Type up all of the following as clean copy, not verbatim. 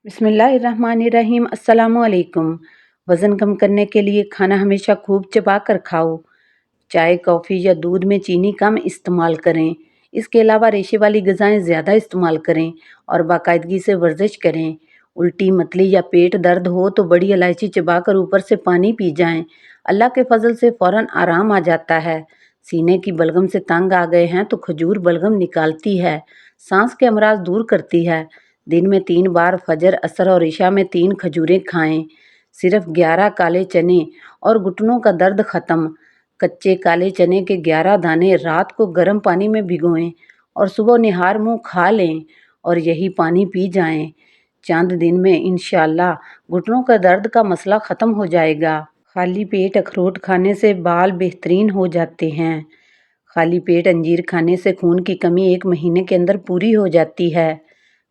बिस्मिल्लाहिर्रहमानिर्रहीम। अस्सलामुअलैकुम। वज़न कम करने के लिए खाना हमेशा खूब चबा कर खाओ। चाय, कॉफ़ी या दूध में चीनी कम इस्तेमाल करें। इसके अलावा रेशे वाली ग़िज़ाएँ ज़्यादा इस्तेमाल करें और बाकायदगी से वर्जिश करें। उल्टी, मतली या पेट दर्द हो तो बड़ी इलायची चबाकर ऊपर से पानी पी जाएं। अल्लाह के फजल से फ़ौरन आराम आ जाता है। सीने की बलगम से तंग आ गए हैं तो खजूर बलगम निकालती है, सांस के अमराज दूर करती है। दिन में 3 बार फजर, असर और इशा में 3 खजूरें खाएं। सिर्फ 11 काले चने और घुटनों का दर्द ख़त्म। कच्चे काले चने के 11 दाने रात को गर्म पानी में भिगोएं और सुबह निहार मुंह खा लें और यही पानी पी जाएं। चंद दिन में इंशाअल्लाह घुटनों का दर्द का मसला ख़त्म हो जाएगा। खाली पेट अखरोट खाने से बाल बेहतरीन हो जाते हैं। खाली पेट अंजीर खाने से खून की कमी 1 महीने के अंदर पूरी हो जाती है।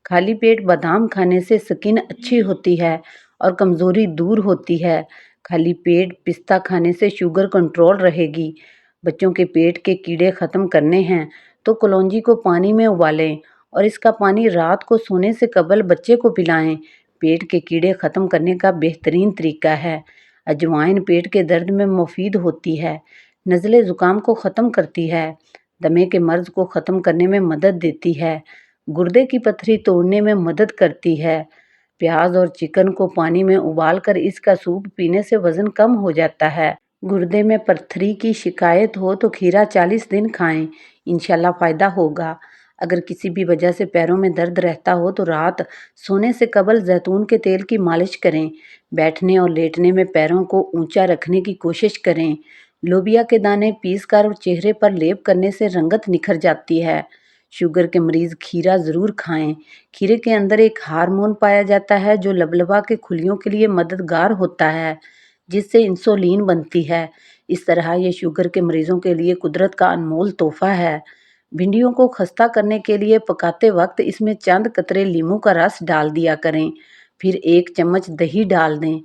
खाली पेट बादाम खाने से स्किन अच्छी होती है और कमज़ोरी दूर होती है। खाली पेट पिस्ता खाने से शुगर कंट्रोल रहेगी। बच्चों के पेट के कीड़े ख़त्म करने हैं तो कलौंजी को पानी में उबालें और इसका पानी रात को सोने से कबल बच्चे को पिलाएं। पेट के कीड़े ख़त्म करने का बेहतरीन तरीका है। अजवाइन पेट के दर्द में मुफीद होती है, नज़ले ज़ुकाम को ख़त्म करती है, दमे के मर्ज़ को ख़त्म करने में मदद देती है, गुर्दे की पथरी तोड़ने में मदद करती है। प्याज और चिकन को पानी में उबालकर इसका सूप पीने से वज़न कम हो जाता है। गुर्दे में पथरी की शिकायत हो तो खीरा 40 दिन खाएं, इंशाल्लाह फ़ायदा होगा। अगर किसी भी वजह से पैरों में दर्द रहता हो तो रात सोने से कबल जैतून के तेल की मालिश करें। बैठने और लेटने में पैरों को ऊंचा रखने की कोशिश करें। लोबिया के दाने पीसकर चेहरे पर लेप करने से रंगत निखर जाती है। शुगर के मरीज़ खीरा ज़रूर खाएं। खीरे के अंदर एक हार्मोन पाया जाता है जो लबलबा के खुलियों के लिए मददगार होता है, जिससे इंसुलिन बनती है। इस तरह ये शुगर के मरीज़ों के लिए कुदरत का अनमोल तोहफ़ा है। भिंडियों को खस्ता करने के लिए पकाते वक्त इसमें चंद कतरे लीमू का रस डाल दिया करें, फिर 1 चम्मच दही डाल दें।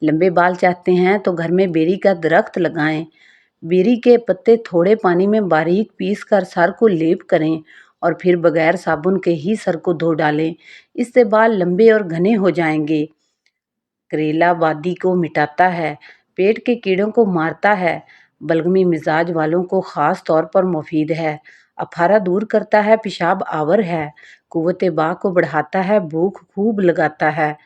लंबे बाल चाहते हैं तो घर में बेरी का दरख्त लगाएं। बेरी के पत्ते थोड़े पानी में बारीक पीस कर सर को लेप करें और फिर बगैर साबुन के ही सर को धो डालें। इससे बाल लंबे और घने हो जाएंगे। करेला वादी को मिटाता है, पेट के कीड़ों को मारता है, बलगमी मिजाज वालों को ख़ास तौर पर मुफीद है। अफारा दूर करता है, पेशाब आवर है, कुव्वत बा को बढ़ाता है, भूख खूब लगाता है।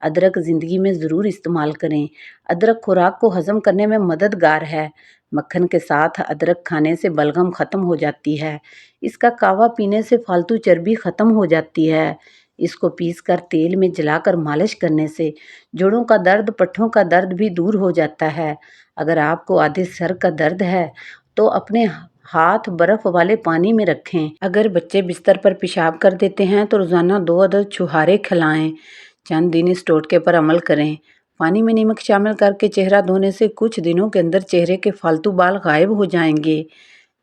अदरक ज़िंदगी में ज़रूर इस्तेमाल करें। अदरक खुराक को हज़म करने में मददगार है। मक्खन के साथ अदरक खाने से बलगम ख़त्म हो जाती है। इसका कावा पीने से फालतू चर्बी ख़त्म हो जाती है। इसको पीसकर तेल में जलाकर मालिश करने से जोड़ों का दर्द, पट्ठों का दर्द भी दूर हो जाता है। अगर आपको आधे सर का दर्द है तो अपने हाथ बर्फ़ वाले पानी में रखें। अगर बच्चे बिस्तर पर पेशाब कर देते हैं तो रोज़ाना 2 अदद छुहारे खिलाएं। चंद दिन इस टोटके पर अमल करें। पानी में नमक शामिल करके चेहरा धोने से कुछ दिनों के अंदर चेहरे के फालतू बाल गायब हो जाएंगे।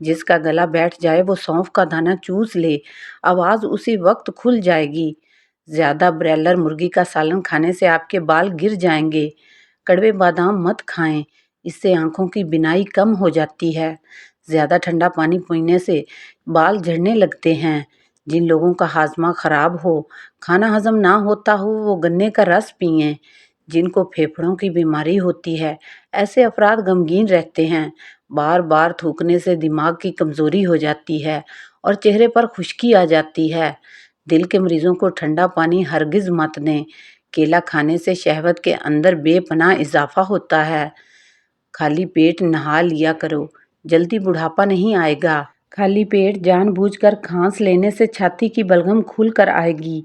जिसका गला बैठ जाए वो सौंफ का दाना चूस ले, आवाज़ उसी वक्त खुल जाएगी। ज़्यादा ब्रैलर मुर्गी का सालन खाने से आपके बाल गिर जाएंगे। कड़वे बादाम मत खाएं, इससे आंखों की बिनाई कम हो जाती है। ज़्यादा ठंडा पानी पीने से बाल झड़ने लगते हैं। जिन लोगों का हाजमा ख़राब हो, खाना हज़म ना होता हो, वो गन्ने का रस पिएं। जिनको फेफड़ों की बीमारी होती है, ऐसे अफराद गमगीन रहते हैं। बार बार थूकने से दिमाग की कमज़ोरी हो जाती है और चेहरे पर खुश्की आ जाती है। दिल के मरीज़ों को ठंडा पानी हरगिज़ मत दें। केला खाने से शहवत के अंदर बेपनाह इजाफा होता है। खाली पेट नहा लिया करो, जल्दी बुढ़ापा नहीं आएगा। खाली पेट जानबूझकर खांस लेने से छाती की बलगम खुल कर आएगी।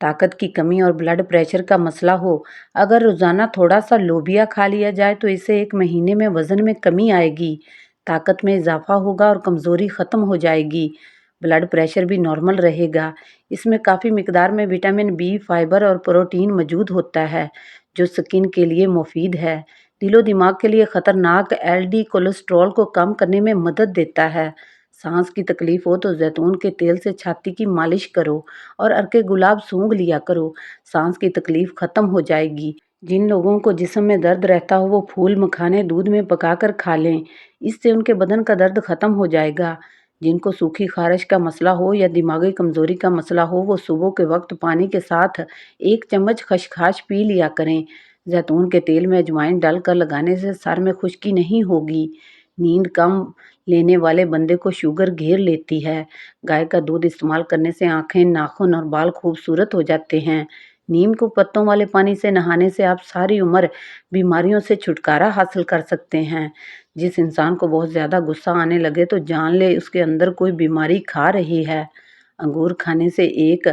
ताकत की कमी और ब्लड प्रेशर का मसला हो, अगर रोज़ाना थोड़ा सा लोबिया खा लिया जाए तो इससे 1 महीने में वज़न में कमी आएगी, ताकत में इजाफा होगा और कमज़ोरी ख़त्म हो जाएगी। ब्लड प्रेशर भी नॉर्मल रहेगा। इसमें काफ़ी मिकदार में विटामिन बी, फाइबर और प्रोटीन मौजूद होता है, जो स्किन के लिए मुफीद है। दिलो दिमाग के लिए ख़तरनाक एलडी कोलेस्ट्रॉल को कम करने में मदद देता है। सांस की तकलीफ हो तो जैतून के तेल से छाती की मालिश करो और अर्के गुलाब सूंघ लिया करो, सांस की तकलीफ ख़त्म हो जाएगी। जिन लोगों को जिस्म में दर्द रहता हो वो फूल मखाने दूध में पकाकर खा लें, इससे उनके बदन का दर्द ख़त्म हो जाएगा। जिनको सूखी खारिश का मसला हो या दिमागी कमज़ोरी का मसला हो, वो सुबह के वक्त पानी के साथ 1 चम्मच खसखस पी लिया करें। जैतून के तेल में अजवाइन डालकर लगाने से सर में खुश्की नहीं होगी। नींद कम लेने वाले बंदे को शुगर घेर लेती है। गाय का दूध इस्तेमाल करने से आँखें, नाखून और बाल खूबसूरत हो जाते हैं। नीम के पत्तों वाले पानी से नहाने से आप सारी उम्र बीमारियों से छुटकारा हासिल कर सकते हैं। जिस इंसान को बहुत ज़्यादा गुस्सा आने लगे तो जान ले उसके अंदर कोई बीमारी खा रही है। अंगूर खाने से 1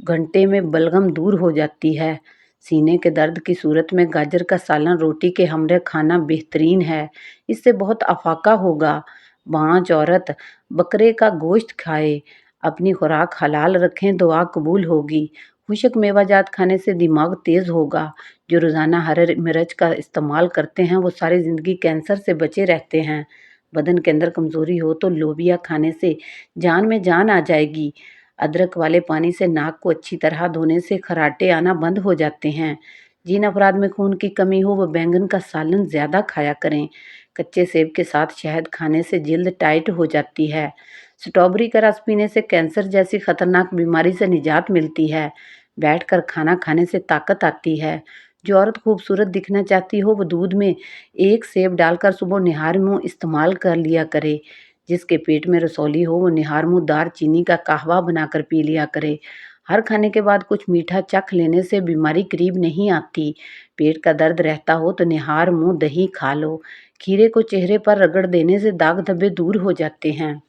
घंटे में बलगम दूर हो जाती है। सीने के दर्द की सूरत में गाजर का सालन रोटी के हमरे खाना बेहतरीन है। इससे बहुत अफ़ाका होगा। बाँझ औरत बकरे का गोश्त खाए। अपनी खुराक हलाल रखें, दुआ कबूल होगी। खुशक मेवाजात खाने से दिमाग तेज़ होगा। जो रोज़ाना हरे मिर्च का इस्तेमाल करते हैं वो सारी ज़िंदगी कैंसर से बचे रहते हैं। बदन के अंदर कमज़ोरी हो तो लोबिया खाने से जान में जान आ जाएगी। अदरक वाले पानी से नाक को अच्छी तरह धोने से खर्राटे आना बंद हो जाते हैं। जिन अफराद में खून की कमी हो वो बैंगन का सालन ज़्यादा खाया करें। कच्चे सेब के साथ शहद खाने से जिल्द टाइट हो जाती है। स्ट्रॉबेरी का रस पीने से कैंसर जैसी खतरनाक बीमारी से निजात मिलती है। बैठकर खाना खाने से ताकत आती है। जो औरत खूबसूरत दिखना चाहती हो वो दूध में 1 सेब डालकर सुबह निहार मुँह इस्तेमाल कर लिया करे। जिसके पेट में रसौली हो वो निहार मुँह दार चीनी का कहवा बनाकर पी लिया करे। हर खाने के बाद कुछ मीठा चख लेने से बीमारी करीब नहीं आती। पेट का दर्द रहता हो तो निहार मुँह दही खा लो। खीरे को चेहरे पर रगड़ देने से दाग धब्बे दूर हो जाते हैं।